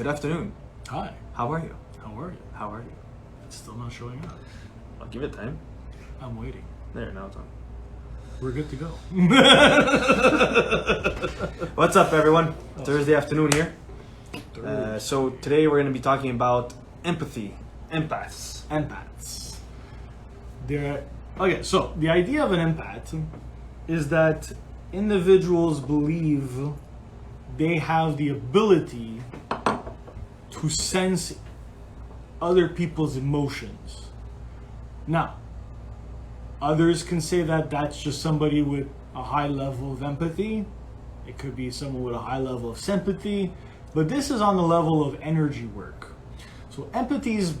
Good afternoon. Hi, How are you? how are you? How are you? It's still not showing up. I'll give it time. I'm waiting. There, now it's on. We're good to go. What's up, everyone? Thursday afternoon here. So today we're going to be talking about empathy, empaths. Empaths. Okay, so the idea of an empath is that individuals believe they have the ability to sense other people's emotions. Now, others can say that that's just somebody with a high level of empathy. It could be someone with a high level of sympathy, but this is on the level of energy work. So empaths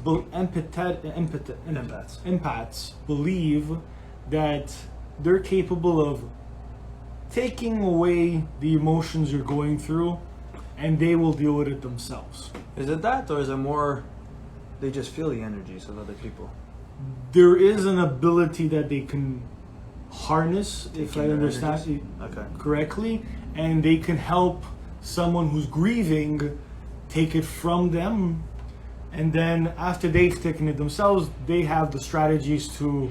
believe that they're capable of taking away the emotions you're going through, and they will deal with it themselves. Is it that, or is it more they just feel the energies of other people? There is an ability that they can harness, if I their understand energies? it Okay. correctly, and they can help someone who's grieving take it from them, and then after they've taken it themselves, they have the strategies to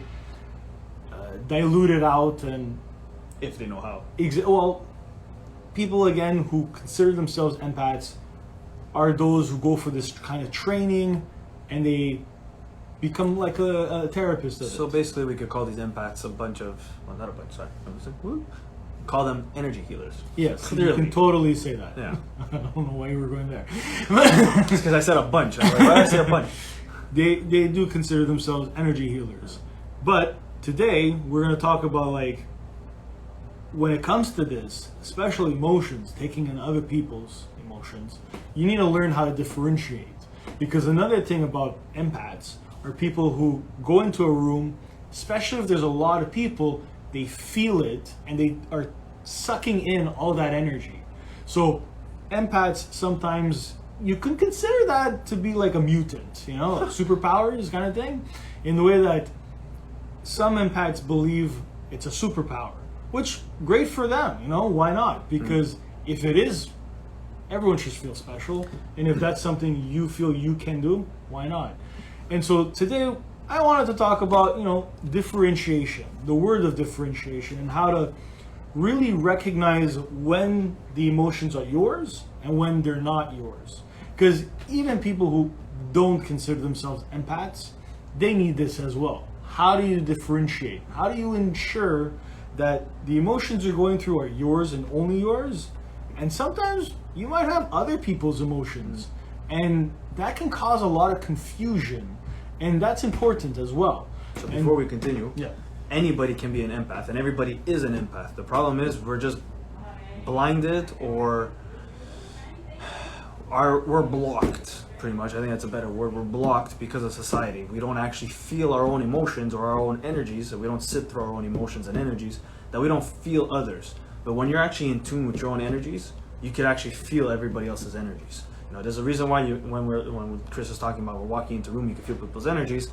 dilute it out. And If they know how. well, people again who consider themselves empaths are those who go for this kind of training, and they become like a therapist. So basically, we could call these empaths a bunch of, well, not a bunch, sorry. Call them energy healers. Yes, Clearly. you can totally say that. Yeah. I don't know why you were going there. Just because I said a bunch. I was like, why did I say a bunch? They do consider themselves energy healers. But today we're going to talk about, like, when it comes to this, especially emotions, taking in other people's emotions, you need to learn how to differentiate. Because another thing about empaths are people who go into a room, especially if there's a lot of people, they feel it and they are sucking in all that energy. So empaths, sometimes you can consider that to be like a mutant, you know, like superpowers kind of thing, in the way that some empaths believe it's a superpower, which great for them, you know, why not? Because if it is, everyone should feel special, and if that's something you feel you can do, why not? And so today I wanted to talk about, you know, differentiation, the word of differentiation, and how to really recognize when the emotions are yours and when they're not yours. Because even people who don't consider themselves empaths, they need this as well. How do you differentiate? How do you ensure that the emotions you're going through are yours and only yours? And sometimes you might have other people's emotions, and that can cause a lot of confusion, and that's important as well. So before we continue, Yeah. anybody can be an empath, and everybody is an empath. The problem is we're just blinded, or we're blocked, pretty much. I think that's a better word. We're blocked because of society. We don't actually feel our own emotions or our own energies, so we don't sit through our own emotions and energies, that we don't feel others. But when you're actually in tune with your own energies, you can actually feel everybody else's energies. You know, there's a reason why when Chris is talking about we're walking into a room, you can feel people's energies.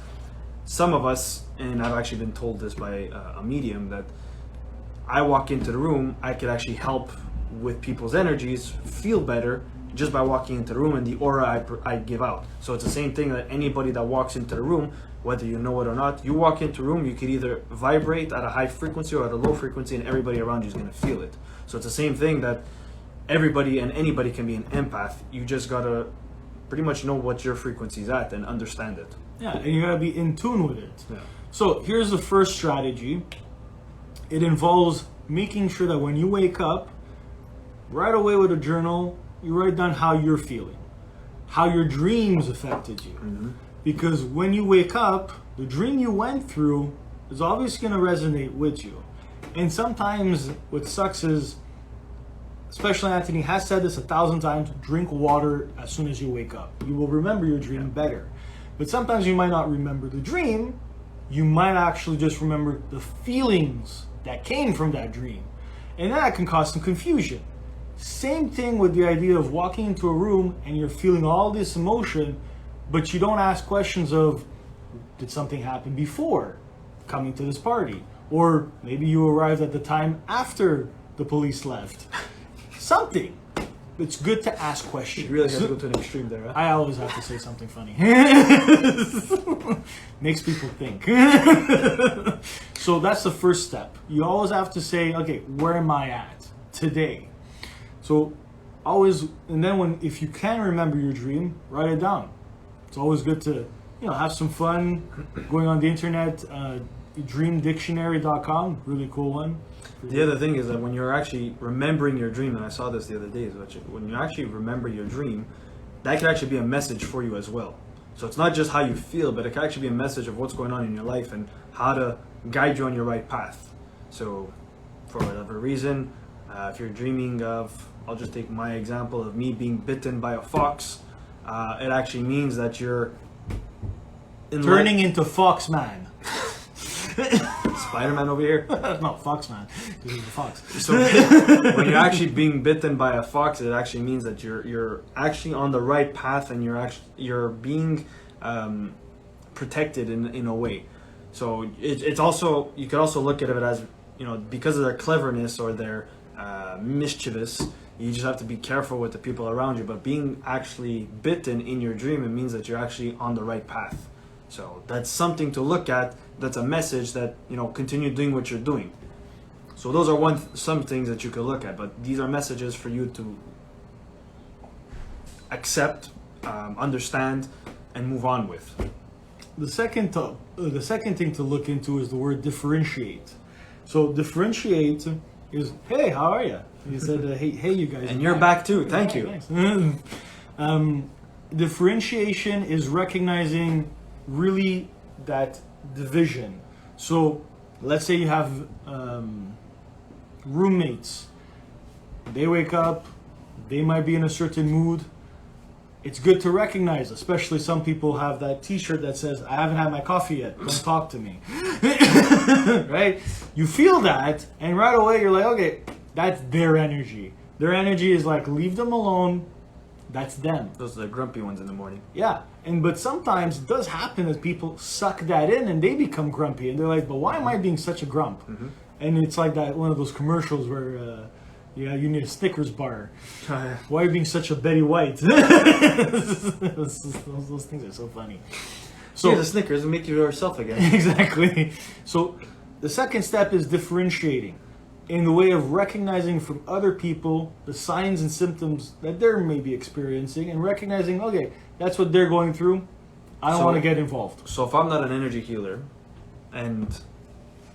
Some of us, and I've actually been told this by a medium, that I walk into the room, I could actually help with people's energies feel better just by walking into the room and the aura I give out. So it's the same thing that anybody that walks into the room, whether you know it or not, you walk into a room, you could either vibrate at a high frequency or at a low frequency, and everybody around you is going to feel it. So it's the same thing that everybody and anybody can be an empath. You just gotta pretty much know what your frequency is at and understand it. Yeah, and you gotta be in tune with it. Yeah. So here's the first strategy. It involves making sure that when you wake up, right away with a journal, you write down how you're feeling, how your dreams affected you. Mm-hmm. Because when you wake up, the dream you went through is obviously gonna resonate with you. And sometimes what sucks is, especially Anthony has said this 1,000 times, drink water as soon as you wake up. You will remember your dream better. But sometimes you might not remember the dream. You might actually just remember the feelings that came from that dream. And that can cause some confusion. Same thing with the idea of walking into a room and you're feeling all this emotion, but you don't ask questions of, did something happen before coming to this party? Or maybe you arrived at the time after the police left. Something. it's good to ask questions. You really have to go to an extreme there, huh? I always have to say something funny. Makes people think. So that's the first step. You always have to say, okay, where am I at today? So always, and then if you can remember your dream, write it down. It's always good to, have some fun going on the internet. Dreamdictionary.com, really cool one. The other thing is that when you're actually remembering your dream, and I saw this the other day, is when you actually remember your dream, that could actually be a message for you as well. So it's not just how you feel, but it can actually be a message of what's going on in your life and how to guide you on your right path. So for whatever reason, if you're dreaming of, I'll just take my example of me being bitten by a fox, it actually means that you're turning into Foxman. Spider-Man over here? No, Foxman. This is the fox. So when you're actually being bitten by a fox, it actually means that you're actually on the right path and you're being protected in a way. So it's also, you could also look at it as, because of their cleverness or their mischievous, you just have to be careful with the people around you. But being actually bitten in your dream, it means that you're actually on the right path. So that's something to look at. That's a message that, continue doing what you're doing. So those are some things that you could look at, but these are messages for you to accept, understand, and move on with. The second thing to look into is the word differentiate. So differentiate is, hey, how are you? You said, hey, you guys. And you're back too. Thank you. Nice. Differentiation is recognizing really that division. So let's say you have roommates. They wake up, they might be in a certain mood. It's good to recognize, especially some people have that t-shirt that says, I haven't had my coffee yet, don't talk to me. Right? You feel that, and right away you're like, okay, that's their energy. Their energy is like, leave them alone. That's them. Those are the grumpy ones in the morning. Yeah, but sometimes it does happen that people suck that in and they become grumpy, and they're like, but why am I being such a grump? Mm-hmm. And it's like that one of those commercials where you need a Snickers bar. Why are you being such a Betty White? those things are so funny. So here's a Snickers and make you yourself again. Exactly. So the second step is differentiating, in the way of recognizing from other people the signs and symptoms that they're maybe experiencing, and recognizing, okay, that's what they're going through. I don't want to get involved. So if I'm not an energy healer and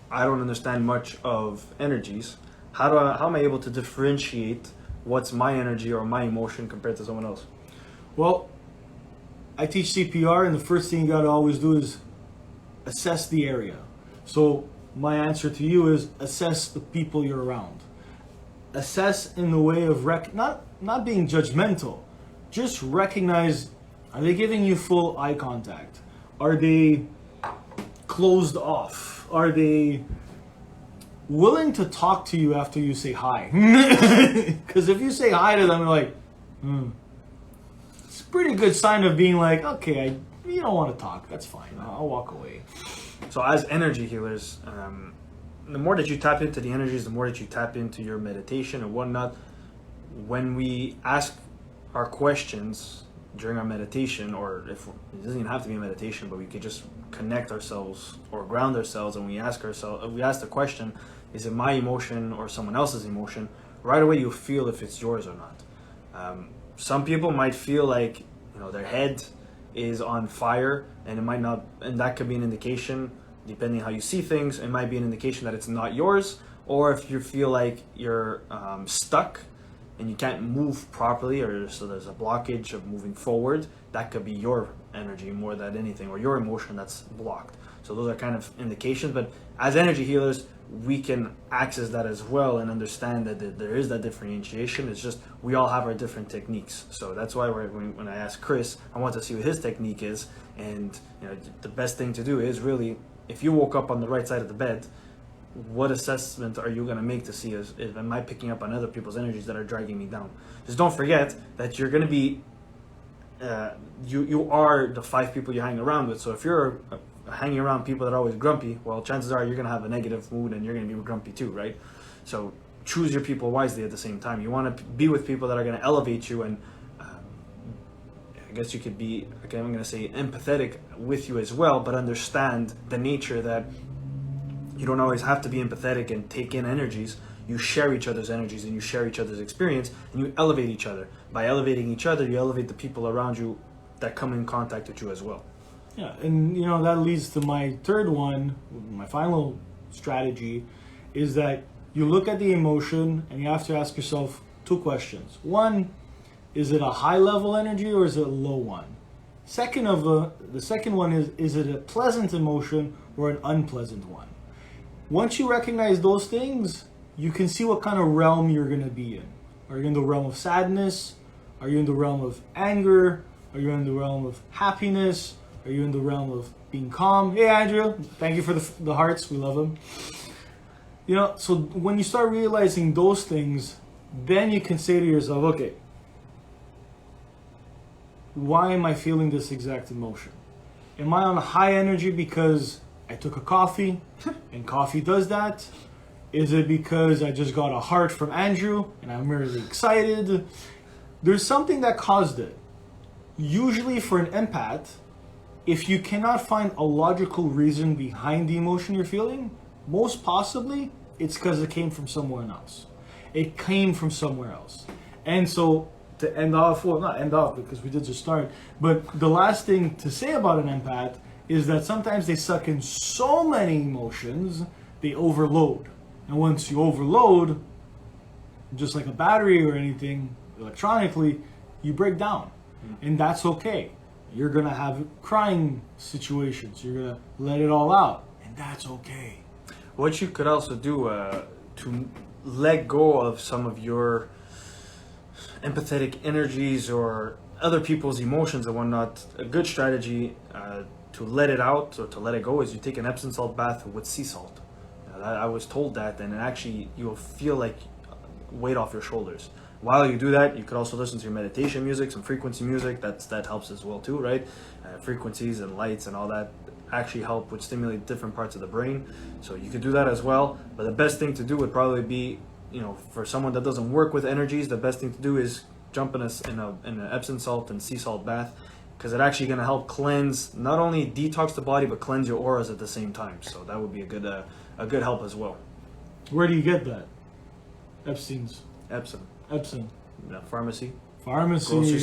I don't understand much of energies, how am I able to differentiate what's my energy or my emotion compared to someone else? Well, I teach CPR, and the first thing you got to always do is assess the area. So my answer to you is assess the people you're around. Assess in the way of not being judgmental. Just recognize, are they giving you full eye contact? Are they closed off? Are they willing to talk to you after you say hi? Because if you say hi to them, they're like, it's a pretty good sign of being like, okay, you don't want to talk. That's fine. I'll walk away. So as energy healers, the more that you tap into the energies, the more that you tap into your meditation and whatnot. When we ask our questions during our meditation, or if it doesn't even have to be a meditation, but we could just connect ourselves or ground ourselves, and we ask the question, is it my emotion or someone else's emotion? Right away you'll feel if it's yours or not. Some people might feel like their head is on fire, and it might not, and that could be an indication, depending how you see things, it might be an indication that it's not yours. Or if you feel like you're stuck and you can't move properly, or so there's a blockage of moving forward, that could be your energy more than anything, or your emotion that's blocked. So those are kind of indications, but as energy healers, we can access that as well and understand that there is that differentiation. It's just we all have our different techniques. So that's why when I ask Chris, I want to see what his technique is. And the best thing to do is really, if you woke up on the right side of the bed, what assessment are you going to make to see if am I picking up on other people's energies that are dragging me down? Just don't forget that you're going to be you are the 5 people you hang around with. So if you're hanging around people that are always grumpy, well, chances are you're going to have a negative mood and you're going to be grumpy too, right? So choose your people wisely at the same time. You want to be with people that are going to elevate you, and I guess you could be, okay, I'm going to say empathetic with you as well, but understand the nature that you don't always have to be empathetic and take in energies. You share each other's energies and you share each other's experience, and you elevate each other. By elevating each other, you elevate the people around you that come in contact with you as well. Yeah, and that leads to my third one, my final strategy, is that you look at the emotion and you have to ask yourself two questions. One, is it a high level energy or is it a low one? The second one is it a pleasant emotion or an unpleasant one? Once you recognize those things, you can see what kind of realm you're going to be in. Are you in the realm of sadness? Are you in the realm of anger? Are you in the realm of happiness? Are you in the realm of being calm? Hey, Andrew, thank you for the hearts. We love them. So when you start realizing those things, then you can say to yourself, okay, why am I feeling this exact emotion? Am I on a high energy because I took a coffee and coffee does that? Is it because I just got a heart from Andrew and I'm really excited? There's something that caused it. Usually for an empath, if you cannot find a logical reason behind the emotion you're feeling, most possibly it's because it came from someone else. It came from somewhere else. And so to end off, well, not end off because we did just start, but the last thing to say about an empath is that sometimes they suck in so many emotions, they overload. And once you overload, just like a battery or anything electronically, you break down. And that's okay. You're going to have crying situations. You're going to let it all out. And that's okay. What you could also do to let go of some of your empathetic energies or other people's emotions and whatnot, a good strategy to let it out or to let it go is you take an Epsom salt bath with sea salt. I was told that, and actually you'll feel like weight off your shoulders. While you do that, you could also listen to your meditation music, some frequency music. That helps as well too, right? Frequencies and lights and all that actually help with stimulate different parts of the brain. So you could do that as well. But the best thing to do would probably be, for someone that doesn't work with energies, the best thing to do is jump in an Epsom salt and sea salt bath, because it's actually going to help cleanse, not only detox the body, but cleanse your auras at the same time. So that would be a good help as well. Where do you get that? Epstein's. Epsom. Pharmacy. Grocery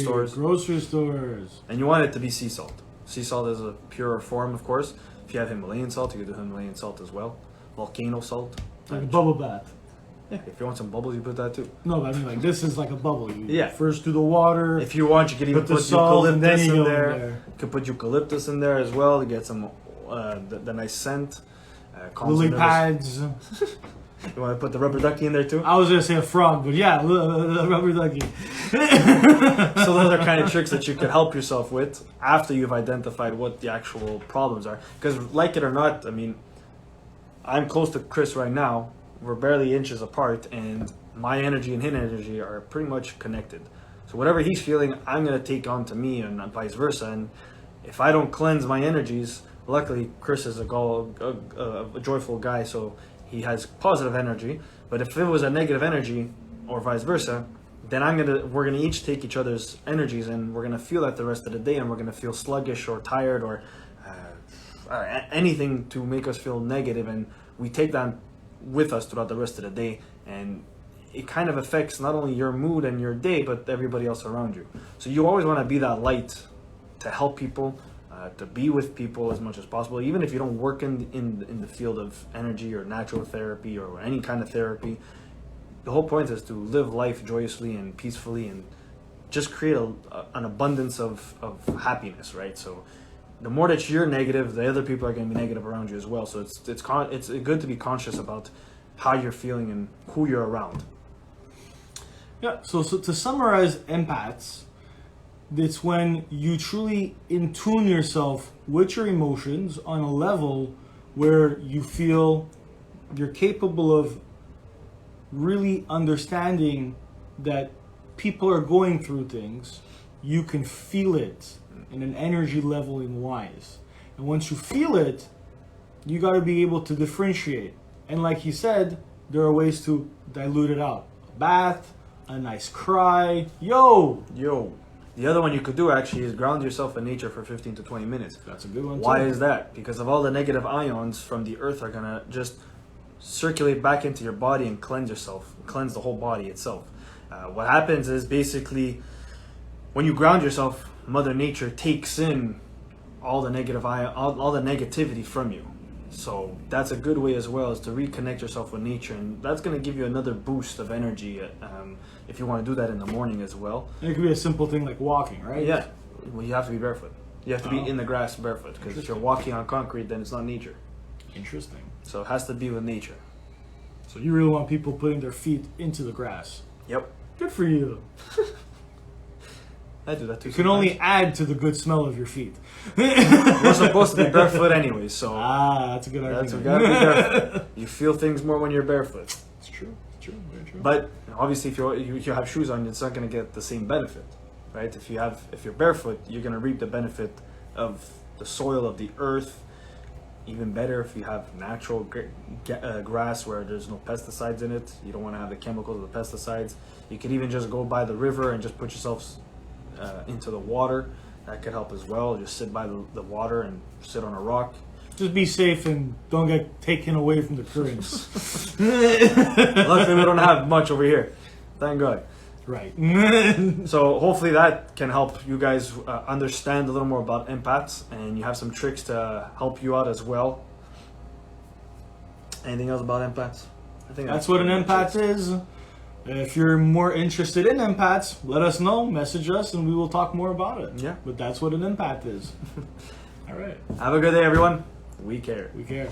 stores. And you want it to be sea salt. Sea salt is a purer form, of course. If you have Himalayan salt, you can do Himalayan salt as well. Volcano salt. Like a bubble bath. Yeah, if you want some bubbles, you put that too. No, but I mean, like, this is like a bubble. First do the water. If you want, you can even put eucalyptus in there. You can put eucalyptus in there as well to get some the nice scent. Lily pads. You want to put the rubber ducky in there too? I was going to say a frog, but yeah, rubber ducky. So those are kind of tricks that you could help yourself with after you've identified what the actual problems are. Because like it or not, I mean, I'm close to Chris right now. We're barely inches apart, and my energy and his energy are pretty much connected. So whatever he's feeling, I'm going to take on to me, and vice versa. And if I don't cleanse my energies, luckily Chris is a joyful guy, so he has positive energy. But if it was a negative energy, or vice versa, then we're gonna each take each other's energies, and we're gonna feel that the rest of the day, and we're gonna feel sluggish or tired or anything to make us feel negative, and we take that with us throughout the rest of the day, and it kind of affects not only your mood and your day, but everybody else around you. So you always want to be that light to help people, to be with people as much as possible, even if you don't work in the field of energy or natural therapy or any kind of therapy. The whole point is to live life joyously and peacefully, and just create an abundance of happiness, right? So the more that you're negative, the other people are going to be negative around you as well. So it's good to be conscious about how you're feeling and who you're around. Yeah. So to summarize empaths, it's when you truly in tune yourself with your emotions on a level where you feel you're capable of really understanding that people are going through things. You can feel it in an energy leveling wise. And once you feel it, you got to be able to differentiate. And like he said, there are ways to dilute it out. A bath, a nice cry. Yo! The other one you could do actually is ground yourself in nature for 15 to 20 minutes. That's a good one. Why too. is that? Because of all the negative ions from the earth are gonna just circulate back into your body and cleanse yourself, cleanse the whole body itself. What happens is basically when you ground yourself, Mother Nature takes in all the negative ion, all the negativity from you. So that's a good way as well, is to reconnect yourself with nature, and that's going to give you another boost of energy if you want to do that in the morning as well. And it could be a simple thing like walking, right? Yeah, well, you have to be barefoot. You have to be in the grass barefoot, because if you're walking on concrete, then it's not nature. Interesting. So it has to be with nature. So you really want people putting their feet into the grass. Yep. Good for you. I do that too. You can only add to the good smell of your feet. We're supposed to be barefoot anyway, so That's a good argument. that's we gotta be barefoot. You feel things more when you're barefoot. It's true. It's true. Very true. But obviously, if you have shoes on, it's not going to get the same benefit, right? If you're barefoot, you're going to reap the benefit of the soil of the earth. Even better if you have natural grass where there's no pesticides in it. You don't want to have the chemicals of the pesticides. You could even just go by the river and just put yourself into the water. That could help as well. Just sit by the water and sit on a rock. Just be safe and don't get taken away from the currents. Luckily, we don't have much over here. Thank God. Right. So hopefully that can help you guys understand a little more about empaths, and you have some tricks to help you out as well. Anything else about empaths? I think That's what an empath is. If you're more interested in empaths, let us know, message us, and we will talk more about it. Yeah. But that's what an empath is. All right. Have a good day, everyone. We care. We care.